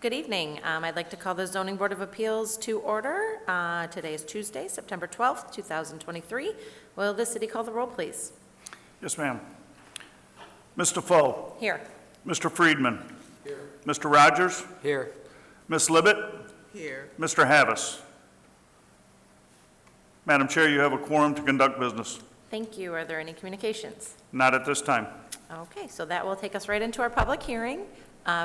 Good evening. I'd like to call the Zoning Board of Appeals to order. Today is Tuesday, September 12th, 2023. Will the city call the roll, please? Yes, ma'am. Mr. Foe. Here. Mr. Friedman. Here. Mr. Rogers. Here. Ms. Libet. Here. Mr. Havas. Madam Chair, you have a quorum to conduct business. Thank you. Are there any communications? Not at this time. Okay, so that will take us right into our public hearing.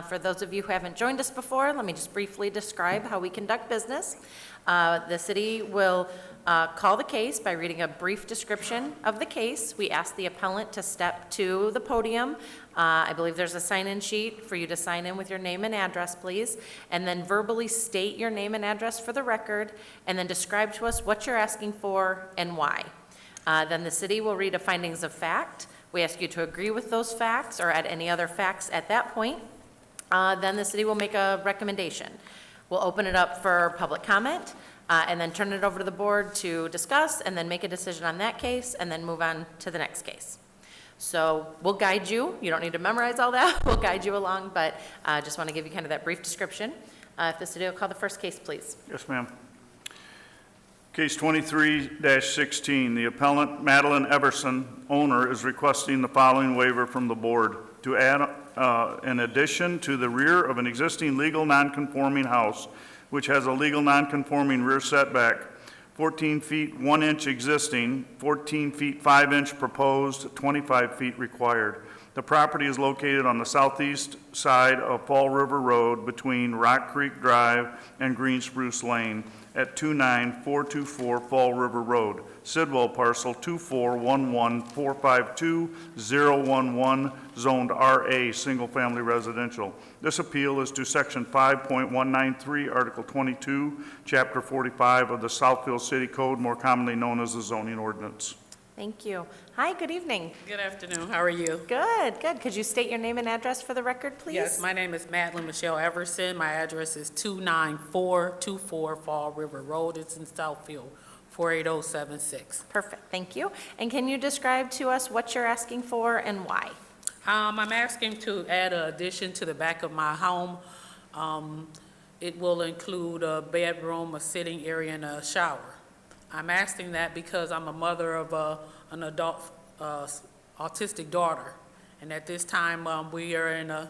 For those of you who haven't joined us before, let me just briefly describe how we conduct business. The city will call the case by reading a brief description of the case. We ask the appellant to step to the podium. I believe there's a sign-in sheet for you to sign in with your name and address, please, and then verbally state your name and address for the record, and then describe to us what you're asking for and why. Then the city will read a findings of fact. We ask you to agree with those facts or add any other facts at that point. Then the city will make a recommendation. We'll open it up for public comment and then turn it over to the board to discuss and then make a decision on that case and then move on to the next case. So we'll guide you. You don't need to memorize all that. We'll guide you along, but just want to give you kind of that brief description. If the city will call the first case, please. Yes, ma'am. Case 23-16, the appellant Madeline Everson, owner, is requesting the following waiver from the board to add an addition to the rear of an existing legal non-conforming house, which has a legal non-conforming rear setback, 14 feet 1 inch existing, 14 feet 5 inch proposed, 25 feet required. The property is located on the southeast side of Fall River Road between Rock Creek Drive and Green Spruce Lane at 29424 Fall River Road. Sidwell parcel 2411452-011, zoned RA, single-family residential. This appeal is to Section 5.193, Article 22, Chapter 45 of the Southfield City Code, more commonly known as the zoning ordinance. Thank you. Hi, good evening. Good afternoon. How are you? Good, good. Could you state your name and address for the record, please? Yes, my name is Madeline Michelle Everson. My address is 29424 Fall River Road. It's in Southfield, 48076. Perfect, thank you. And can you describe to us what you're asking for and why? I'm asking to add an addition to the back of my home. It will include a bedroom, a sitting area, and a shower. I'm asking that because I'm a mother of an adult autistic daughter. And at this time, we are in a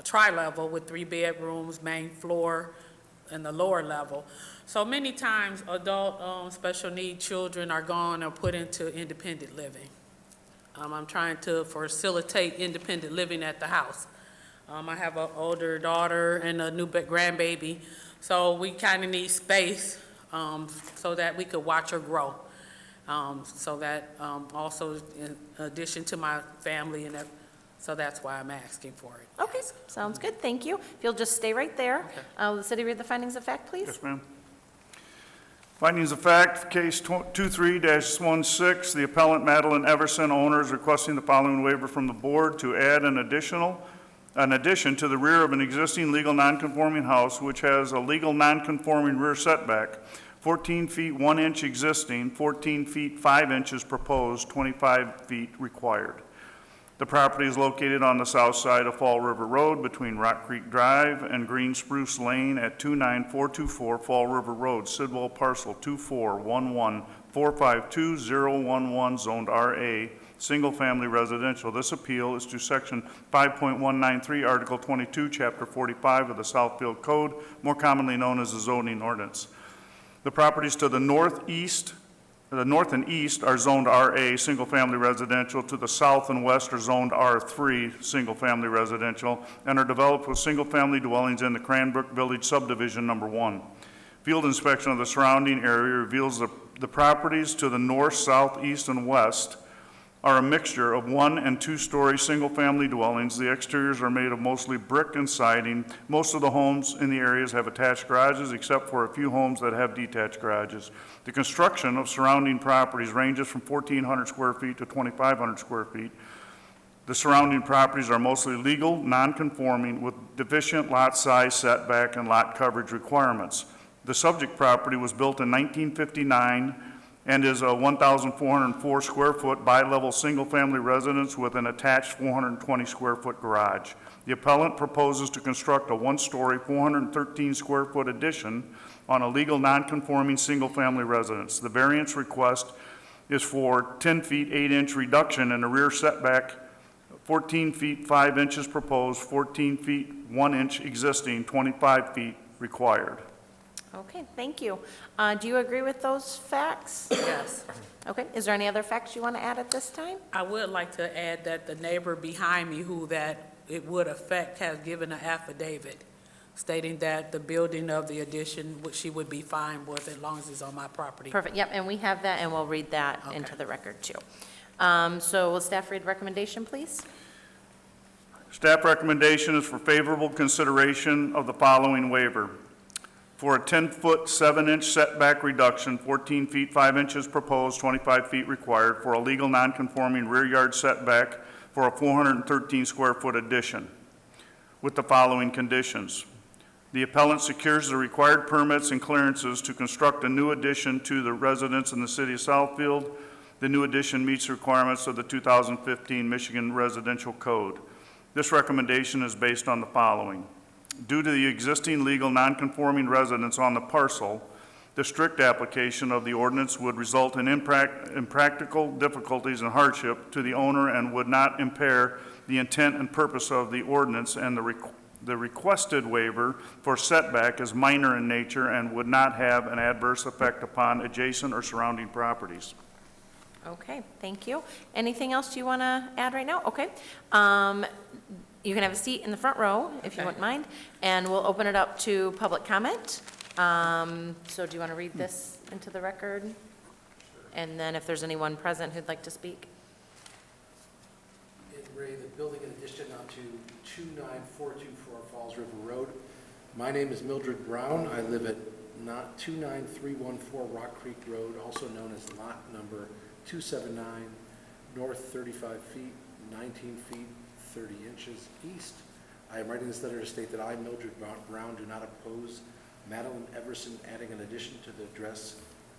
tri-level with 3 bedrooms, main floor, and the lower level. So many times, adult special need children are gone or put into independent living. I'm trying to facilitate independent living at the house. I have an older daughter and a new grandbaby, so we kind of need space so that we could watch her grow. So that also in addition to my family, and so that's why I'm asking for it. Okay, sounds good, thank you. If you'll just stay right there. Okay. Will the city read the findings of fact, please? Yes, ma'am. Findings of fact for case 23-16, the appellant Madeline Everson, owner, is requesting the following waiver from the board to add an addition to the rear of an existing legal non-conforming house, which has a legal non-conforming rear setback, 14 feet 1 inch existing, 14 feet 5 inches proposed, 25 feet required. The property is located on the south side of Fall River Road between Rock Creek Drive and Green Spruce Lane at 29424 Fall River Road, Sidwell parcel 2411452-011, zoned RA, single-family residential. This appeal is to Section 5.193, Article 22, Chapter 45 of the Southfield Code, more commonly known as the zoning ordinance. The properties to the north and east are zoned RA, single-family residential. To the south and west are zoned R3, single-family residential, and are developed with single-family dwellings in the Cranbrook Village Subdivision Number 1. Field inspection of the surrounding area reveals the properties to the north, south, east, and west are a mixture of 1- and 2-story single-family dwellings. The exteriors are made of mostly brick and siding. Most of the homes in the areas have attached garages, except for a few homes that have detached garages. The construction of surrounding properties ranges from 1,400 square feet to 2,500 square feet. The surrounding properties are mostly legal, non-conforming, with deficient lot size, setback, and lot coverage requirements. The subject property was built in 1959 and is a 1,404 square foot bi-level single-family residence with an attached 420 square foot garage. The appellant proposes to construct a one-story, 413 square foot addition on a legal non-conforming single-family residence. The variance request is for 10 feet 8 inch reduction in the rear setback, 14 feet 5 inches proposed, 14 feet 1 inch existing, 25 feet required. Okay, thank you. Do you agree with those facts? Yes. Okay, is there any other facts you want to add at this time? I would like to add that the neighbor behind me who that it would affect has given an affidavit stating that the building of the addition, which she would be fine with as long as it's on my property. Perfect, yep, and we have that, and we'll read that Okay. into the record, too. So will staff read recommendation, please? Staff recommendation is for favorable consideration of the following waiver. For a 10-foot 7-inch setback reduction, 14 feet 5 inches proposed, 25 feet required, for a legal non-conforming rear yard setback for a 413 square foot addition, with the following conditions. The appellant secures the required permits and clearances to construct a new addition to the residence in the city of Southfield. The new addition meets the requirements of the 2015 Michigan Residential Code. This recommendation is based on the following. Due to the existing legal non-conforming residence on the parcel, the strict application of the ordinance would result in impractical difficulties and hardship to the owner and would not impair the intent and purpose of the ordinance, and the requested waiver for setback is minor in nature and would not have an adverse effect upon adjacent or surrounding properties. Okay, thank you. Anything else you want to add right now? Okay. You can have a seat in the front row, if you Okay. wouldn't mind, and we'll open it up to public comment. So do you want to read this into the record? And then if there's anyone present who'd like to speak? Ray, the building in addition onto 29424 Falls River Road. My name is Mildred Brown. I live at 29314 Rock Creek Road, also known as lot number 279, north 35 feet, 19 feet, 30 inches east. I am writing this letter to state that I, Mildred Brown, do not oppose Madeline Everson adding an addition to the address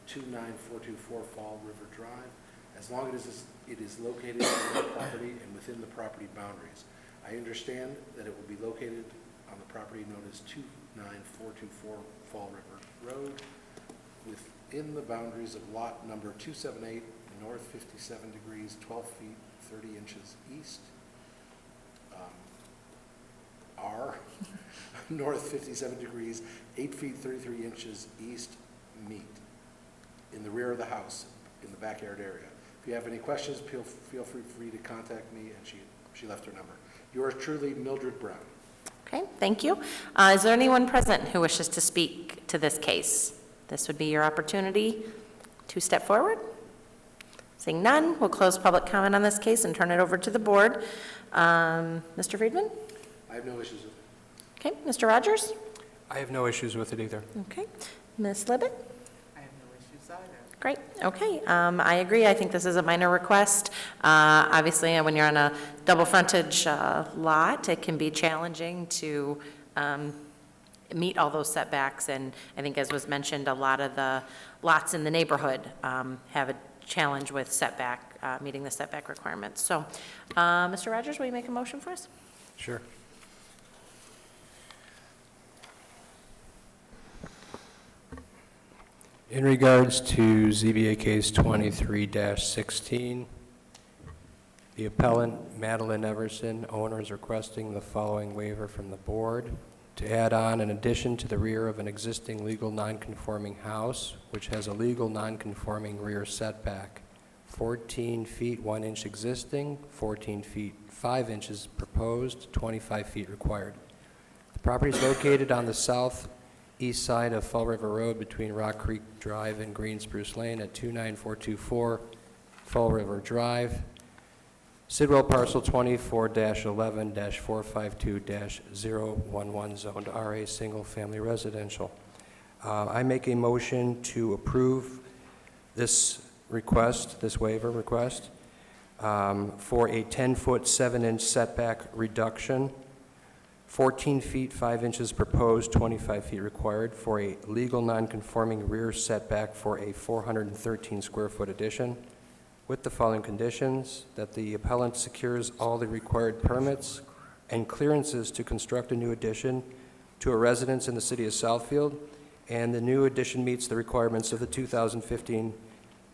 29424 Fall River Drive, as long as it is located on the property and within the property boundaries. I understand that it will be located on the property known as 29424 Fall River Road, within the boundaries of lot number 278, north 57 degrees, 12 feet, 30 inches east. R, north 57 degrees, 8 feet, 33 inches east, meet, in the rear of the house, in the backyard area. If you have any questions, feel free to contact me, and she left her number. Yours truly, Mildred Brown. Okay, thank you. Is there anyone present who wishes to speak to this case? This would be your opportunity to step forward. Seeing none, we'll close public comment on this case and turn it over to the board. Mr. Friedman? I have no issues with it. Okay, Mr. Rogers? I have no issues with it either. Okay, Ms. Libet? I have no issues either. Great, okay, I agree, I think this is a minor request. Obviously, when you're on a double frontage lot, it can be challenging to meet all those setbacks, and I think as was mentioned, a lot of the lots in the neighborhood have a challenge with setback, meeting the setback requirements. So, Mr. Rogers, will you make a motion for us? Sure. In regards to ZBA case 23-16, the appellant, Madeline Everson, owner, is requesting the following waiver from the board to add on an addition to the rear of an existing legal non-conforming house, which has a legal non-conforming rear setback, 14 feet 1 inch existing, 14 feet 5 inches proposed, 25 feet required. The property is located on the southeast side of Fall River Road between Rock Creek Drive and Green Spruce Lane at 29424 Fall River Drive. Sidwell parcel 24-11-452-011 zoned RA single family residential. I make a motion to approve this request, this waiver request, for a 10-foot 7-inch setback reduction 14 feet 5 inches proposed, 25 feet required for a legal non-conforming rear setback for a 413 square foot addition, with the following conditions: that the appellant secures all the required permits and clearances to construct a new addition to a residence in the city of Southfield, and the new addition meets the requirements of the 2015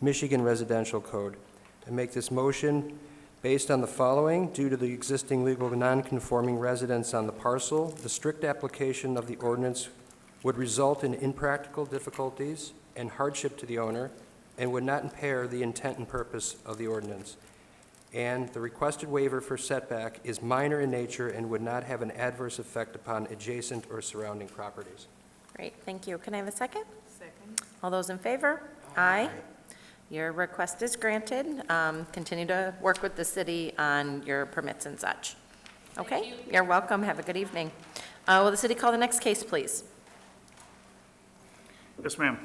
Michigan Residential Code. I make this motion based on the following: due to the existing legal non-conforming residence on the parcel, the strict application of the ordinance would result in impractical difficulties and hardship to the owner and would not impair the intent and purpose of the ordinance. And the requested waiver for setback is minor in nature and would not have an adverse effect upon adjacent or surrounding properties. Great, thank you. Can I have a second? Second. All those in favor? Aye. Your request is granted. Continue to work with the city on your permits and such. Okay? You're welcome. Have a good evening. Will the city call the next case, please? Yes, ma'am.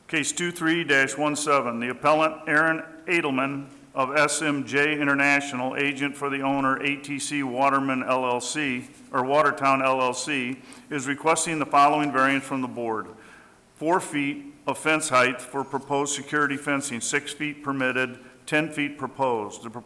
Case 23-17, the appellant Aaron Edelman of SMJ International, agent for the owner ATC Waterman LLC, or Watertown LLC, is requesting the following variance from the board. 4 feet of fence height for proposed security fencing, 6 feet permitted, 10 feet proposed. The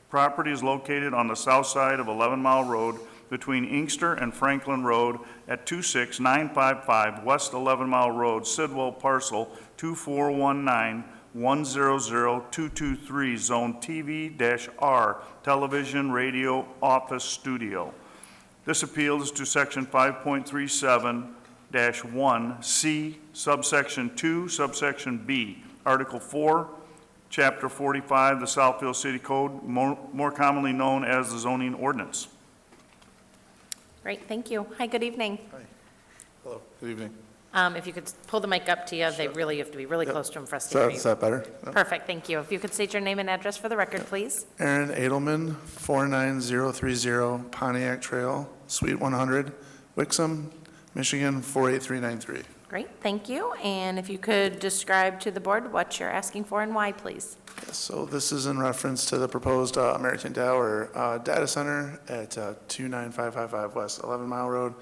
property is located on the south side of 11 Mile Road between Inkster and Franklin Road at 26955 West 11 Mile Road, Sidwell parcel 2419100223, zone TV-R, television, radio, office, studio. This appeal is to section 5.37-1C, subsection 2, subsection B, article 4, chapter 45, the Southfield City Code, more commonly known as the zoning ordinance. Great, thank you. Hi, good evening. Hi. Hello, good evening. If you could pull the mic up to you, they really have to be really close to them for us to hear Is you. that better? No. Perfect, thank you. If you could state your name and address for the record, please. Aaron Edelman, 49030 Pontiac Trail, Suite 100, Wixom, Michigan, 48393. Great, thank you. And if you could describe to the board what you're asking for and why, please. Yes, so this is in reference to the proposed American Tower data center at 29555 West 11 Mile Road.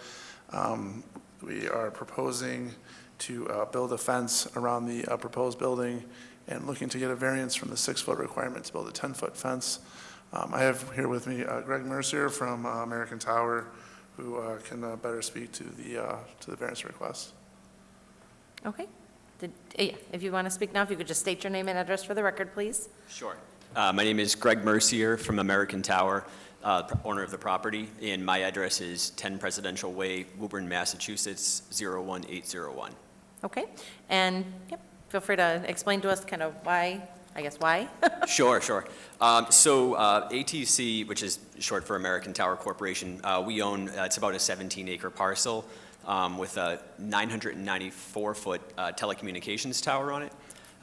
We are proposing to build a fence around the proposed building and looking to get a variance from the 6-foot requirement to build a 10-foot fence. I have here with me Greg Mercier from American Tower, who can better speak to the variance request. Okay. If you want to speak now, if you could just state your name and address for the record, please. Sure. My name is Greg Mercier from American Tower, owner of the property, and my address is 10 Presidential Way, Woburn, Massachusetts, 01801. Okay. And yep, feel free to explain to us kind of why, I guess why. Sure. So ATC, which is short for American Tower Corporation, we own, it's about a 17-acre parcel with a 994-foot telecommunications tower on it.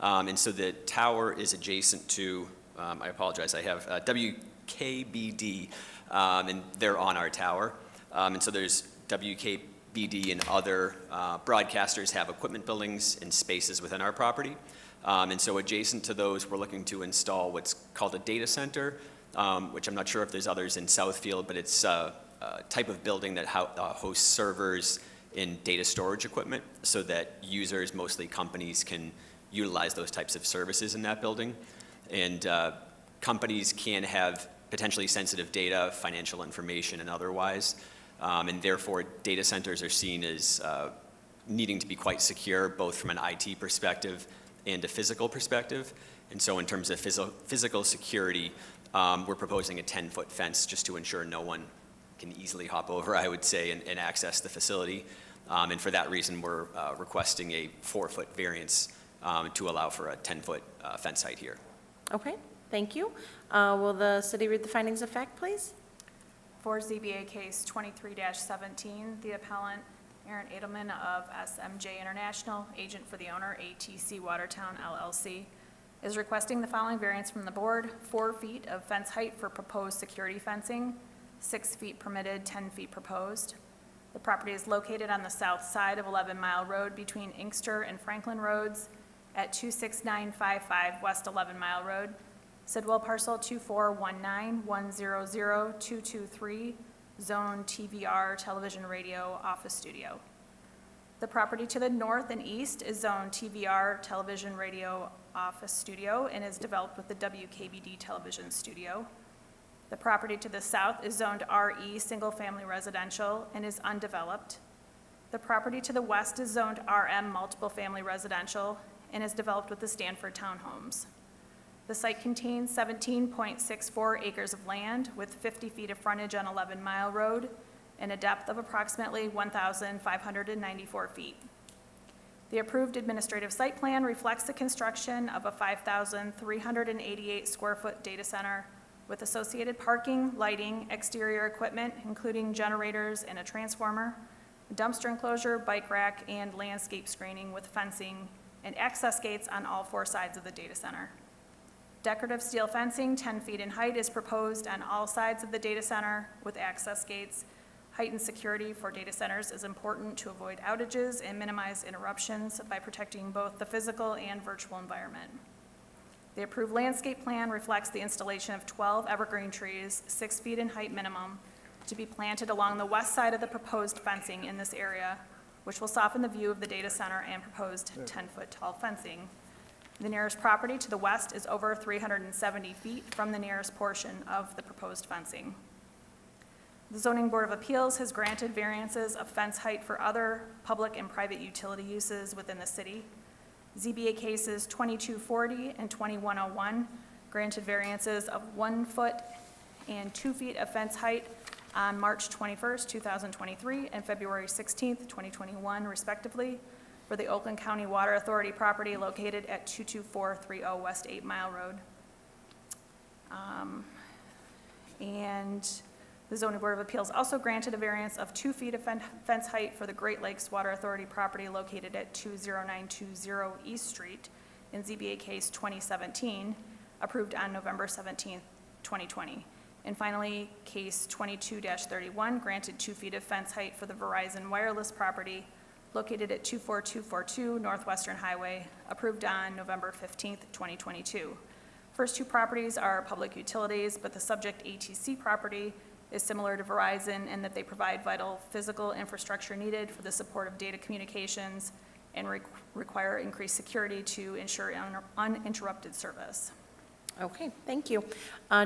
And so the tower is adjacent to, I apologize, I have WKBD, and they're on our tower. And so there's WKBD and other broadcasters have equipment buildings and spaces within our property. And so adjacent to those, we're looking to install what's called a data center, which I'm not sure if there's others in Southfield, but it's a type of building that hosts servers and data storage equipment so that users, mostly companies, can utilize those types of services in that building. And companies can have potentially sensitive data, financial information, and otherwise. And therefore, data centers are seen as needing to be quite secure, both from an IT perspective and a physical perspective. And so in terms of physical security, we're proposing a 10-foot fence just to ensure no one can easily hop over, I would say, and access the facility. And for that reason, we're requesting a 4-foot variance to allow for a 10-foot fence height here. Okay, thank you. Will the city read the findings of fact, please? For ZBA case 23-17, the appellant, Aaron Edelman of SMJ International, agent for the owner, ATC Watertown LLC, is requesting the following variance from the board: 4 feet of fence height for proposed security fencing, 6 feet permitted, 10 feet proposed. The property is located on the south side of 11 Mile Road between Inkster and Franklin Roads at 26955 West 11 Mile Road, Sidwell parcel 2419100223, Zone TVR Television Radio Office Studio. The property to the north and east is Zone TVR Television Radio Office Studio and is developed with the WKBD Television Studio. The property to the south is zoned RE Single Family Residential and is undeveloped. The property to the west is zoned RM Multiple Family Residential and is developed with the Stanford Townhomes. The site contains 17.64 acres of land with 50 feet of frontage on 11 Mile Road and a depth of approximately 1,594 feet. The approved administrative site plan reflects the construction of a 5,388 square foot data center with associated parking, lighting, exterior equipment, including generators and a transformer, a dumpster enclosure, bike rack, and landscape screening with fencing and access gates on all 4 sides of the data center. Decorative steel fencing 10 feet in height is proposed on all sides of the data center with access gates. Heightened security for data centers is important to avoid outages and minimize interruptions by protecting both the physical and virtual environment. The approved landscape plan reflects the installation of 12 evergreen trees, 6 feet in height minimum, to be planted along the west side of the proposed fencing in this area, which will soften the view of the data center and proposed 10-foot tall fencing. The nearest property to the west is over 370 feet from the nearest portion of the proposed fencing. The Zoning Board of Appeals has granted variances of fence height for other public and private utility uses within the city. ZBA cases 2240 and 2101 granted variances of 1 foot and 2 feet of fence height on March 21st, 2023 and February 16th, 2021 respectively for the Oakland County Water Authority property located at 22430 West 8 Mile Road. And the Zoning Board of Appeals also granted a variance of 2 feet of fence height for the Great Lakes Water Authority property located at 20920 East Street in ZBA case 2017, approved on November 17th, 2020. And finally, case 22-31 granted 2 feet of fence height for the Verizon Wireless property located at 24242 Northwestern Highway, approved on November 15th, 2022. First 2 properties are public utilities, but the subject ATC property is similar to Verizon in that they provide vital physical infrastructure needed for the support of data communications and require increased security to ensure uninterrupted service. Okay, thank you.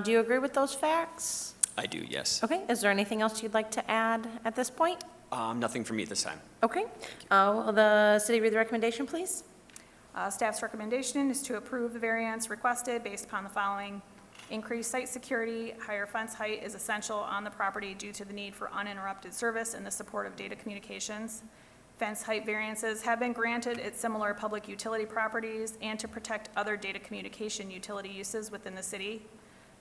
Do you agree with those facts? I do, yes. Okay, is there anything else you'd like to add at this point? Nothing for me at this time. Okay, will the city read the recommendation, please? Staff's recommendation is to approve the variance requested based upon the following. Increased site security, higher fence height is essential on the property due to the need for uninterrupted service and the support of data communications. Fence height variances have been granted at similar public utility properties and to protect other data communication utility uses within the city.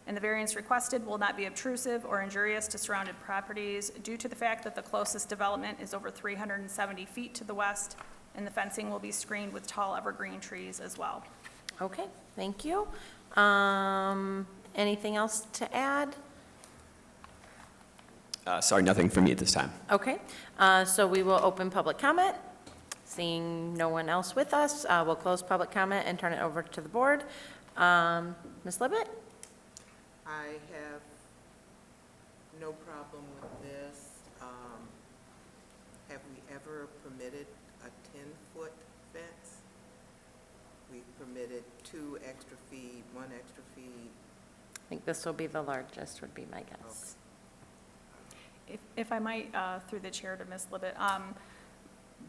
And the variance requested will not be obtrusive or injurious to surrounded properties due to the fact that the closest development is over 370 feet to the west, and the fencing will be screened with tall evergreen trees as well. Okay, thank you. Anything else to add? Sorry, nothing for me at this time. Okay, so we will open public comment. Seeing no one else with us, we'll close public comment and turn it over to the board. Ms. Libet? I have no problem with this. Have we ever permitted a 10-foot fence? We permitted 2 extra feet, 1 extra feet. I think this will be the largest, would be my guess. If I might, through the chair to Ms. Libet,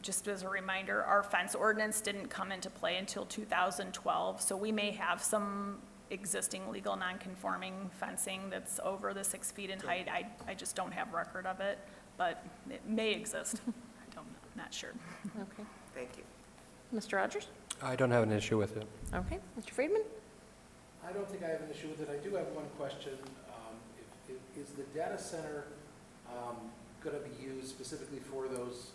just as a reminder, our fence ordinance didn't come into play until 2012, so we may have some existing legal non-conforming fencing that's over the 6 feet in height. I just don't have record of it, but it may exist. Not sure. Okay. Thank you. Mr. Rogers? I don't have an issue with it. Okay. Mr. Friedman? I don't think I have an issue with it. I do have one question. Is the data center going to be used specifically for those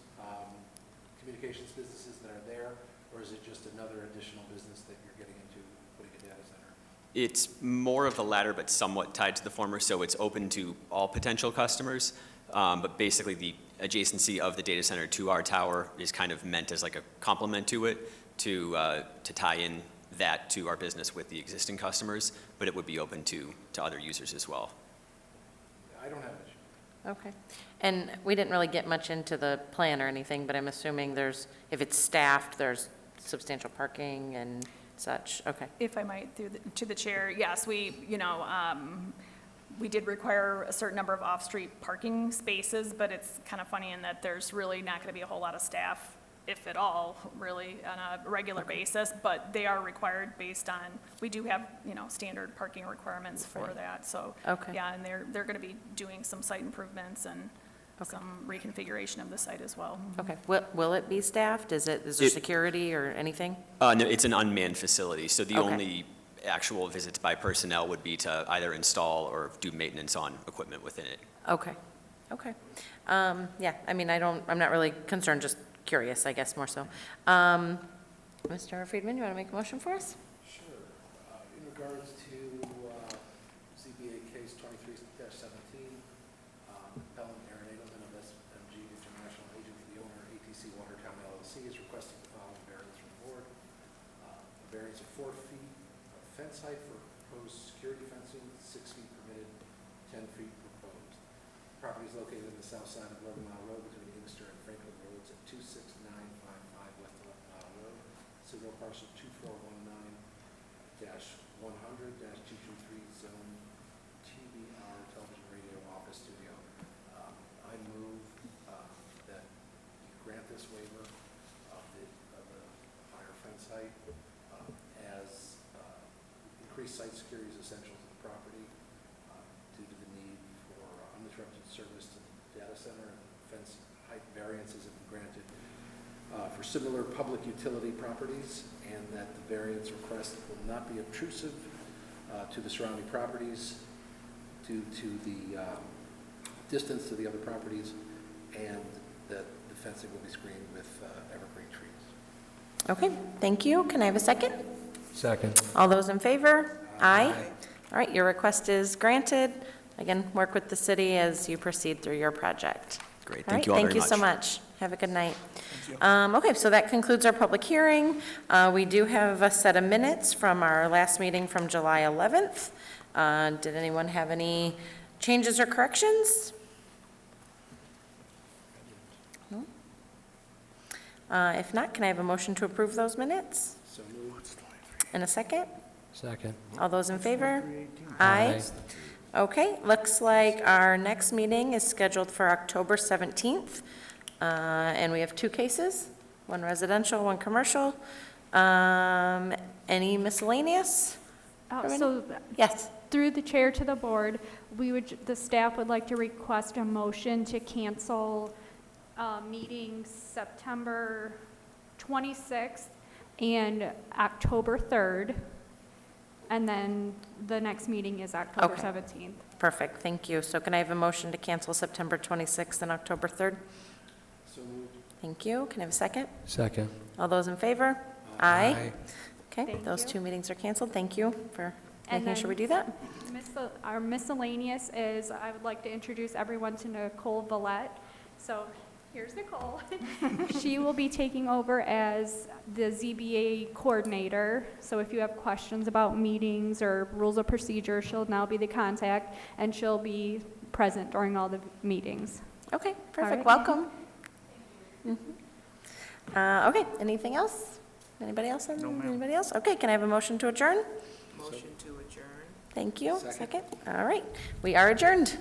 communications businesses that are there, or is it just another additional business that you're getting into putting a data center? It's more of the latter, but somewhat tied to the former, so it's open to all potential customers. But basically, the adjacency of the data center to our tower is kind of meant as like a complement to it, to tie in that to our business with the existing customers, but it would be open to other users as well. I don't have an issue. Okay. And we didn't really get much into the plan or anything, but I'm assuming there's, if it's staffed, there's substantial parking and such. Okay. If I might, to the chair, yes, we did require a certain number of off-street parking spaces, but it's kind of funny in that there's really not going to be a whole lot of staff, if at all, really, on a regular basis, but they are required based on, we do have, standard parking requirements for Right. that, so. Okay. Yeah, and they're going to be doing some site improvements and some reconfiguration of the site as well. Okay. Will it be staffed? Is there security or anything? No, it's an unmanned facility, so the Okay. only actual visits by personnel would be to either install or do maintenance on equipment within it. Okay. Okay. Yeah, I mean, I'm not really concerned, just curious, I guess, more so. Mr. Friedman, you want to make a motion for us? Sure. In regards to ZBA case 23-17, appellant Aaron Edelman of SMG International, agent for the owner, ATC Watertown LLC, is requesting the following variance from the board. A variance of 4 feet of fence height for proposed security fencing, 6 feet permitted, 10 feet proposed. Property is located on the south side of 11 Mile Road between Inkster and Franklin Roads at 26955 West 11 Mile Road. Serial parcel 2419-100-223 zone TBR television radio office studio. I move that you grant this waiver of the higher fence height as increased site security is essential to the property due to the need for uninterrupted service to the data center, and fence height variances have been granted for similar public utility properties, and that the variance request will not be obtrusive to the surrounding properties due to the distance to the other properties, and that the fencing will be screened with evergreen trees. Okay, thank you. Can I have a second? Second. All those in favor? Aye. All right, your request is granted. Again, work with the city as you proceed through your project. Great, All thank right, you all very thank you so much. much. Have a good night. Okay, so that concludes our public hearing. We do have a set of minutes from our last meeting from July 11th. Did anyone have any changes or corrections? No? If not, can I have a motion to approve those minutes? So moved. In a second? Second. All those in favor? Aye. Okay, looks like our next meeting is scheduled for October 17th, and we have 2 cases, one residential, one commercial. Any miscellaneous? So, Yes. through the chair to the board, the staff would like to request a motion to cancel meetings September 26th and October 3rd, and then the next meeting is October Okay. 17th. Perfect, thank you. So can I have a motion to cancel September 26th and October 3rd? So moved. Thank you. Can I have a second? Second. All those in favor? Aye. Okay, Thank those you. 2 meetings are canceled. Thank you for And making sure then- we do that. Our miscellaneous is, I would like to introduce everyone to Nicole Vallette. So here's Nicole. She will be taking over as the ZBA coordinator. So if you have questions about meetings or rules of procedure, she'll now be the contact, and she'll be present during all the meetings. Okay, perfect. right. Welcome. Okay, anything else? Anybody else? No, ma'am. Anybody else? Okay, can I have a motion to adjourn? Motion to adjourn. Thank you. Second. All right, we are adjourned.